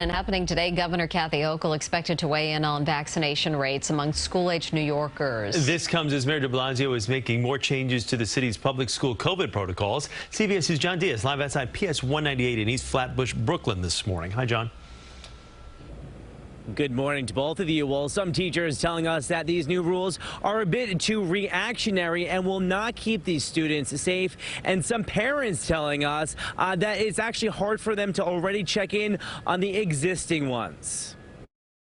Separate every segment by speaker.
Speaker 1: And happening today, Governor Kathy Hochul expected to weigh in on vaccination rates among school-age New Yorkers.
Speaker 2: This comes as Mayor de Blasio is making more changes to the city's public school COVID protocols. CBS's John Diaz live outside PS 198 in East Flatbush, Brooklyn this morning. Hi, John.
Speaker 3: Good morning to both of you. Well, some teachers telling us that these new rules are a bit too reactionary and will not keep these students safe. And some parents telling us that it's actually hard for them to already check in on the existing ones.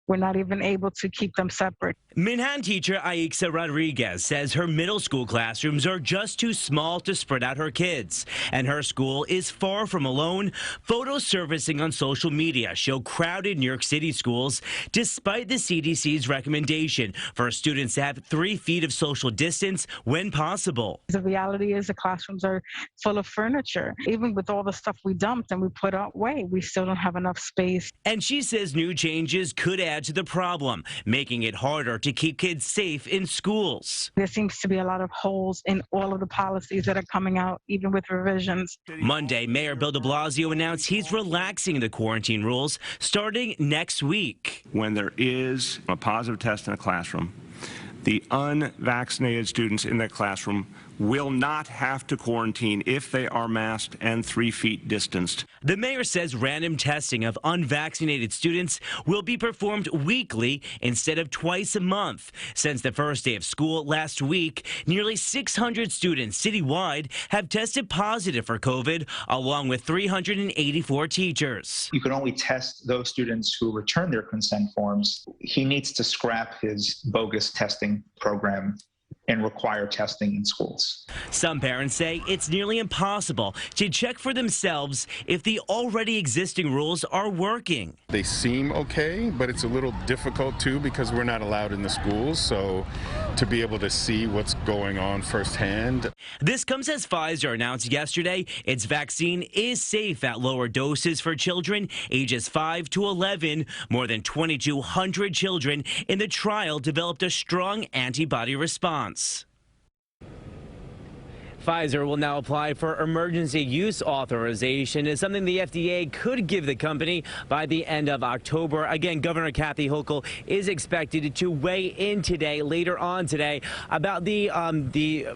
Speaker 4: We're not even able to keep them separate.
Speaker 3: Manhattan teacher Aixa Rodriguez says her middle school classrooms are just too small to spread out her kids. And her school is far from alone. Photos surfacing on social media show crowded New York City schools, despite the CDC's recommendation for students to have 3 feet of social distance when possible.
Speaker 4: The reality is the classrooms are full of furniture. Even with all the stuff we dumped and we put away, we still don't have enough space.
Speaker 3: And she says new changes could add to the problem, making it harder to keep kids safe in schools.
Speaker 4: There seems to be a lot of holes in all of the policies that are coming out, even with revisions.
Speaker 3: Monday, Mayor Bill de Blasio announced he's relaxing the quarantine rules starting next week.
Speaker 5: When there is a positive test in a classroom, the unvaccinated students in that classroom will not have to quarantine if they are masked and 3 feet distanced.
Speaker 3: The mayor says random testing of unvaccinated students will be performed weekly instead of twice a month. Since the first day of school last week, nearly 600 students citywide have tested positive for COVID, along with 384 teachers.
Speaker 6: You can only test those students who return their consent forms. He needs to scrap his bogus testing program and require testing in schools.
Speaker 3: Some parents say it's nearly impossible to check for themselves if the already existing rules are working.
Speaker 7: They seem okay, but it's a little difficult too because we're not allowed in the schools, so to be able to see what's going on firsthand.
Speaker 3: This comes as Pfizer announced yesterday its vaccine is safe at lower doses for children ages 5 to 11. More than 2,200 children in the trial developed a strong antibody response. Pfizer will now apply for emergency use authorization. It's something the FDA could give the company by the end of October. Again, Governor Kathy Hochul is expected to weigh in today, later on today, about the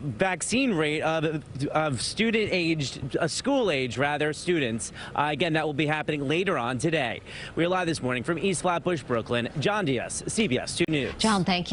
Speaker 3: vaccine rate of school age students. Again, that will be happening later on today. We're live this morning from East Flatbush, Brooklyn. John Diaz, CBS 2 News.
Speaker 1: John, thank you.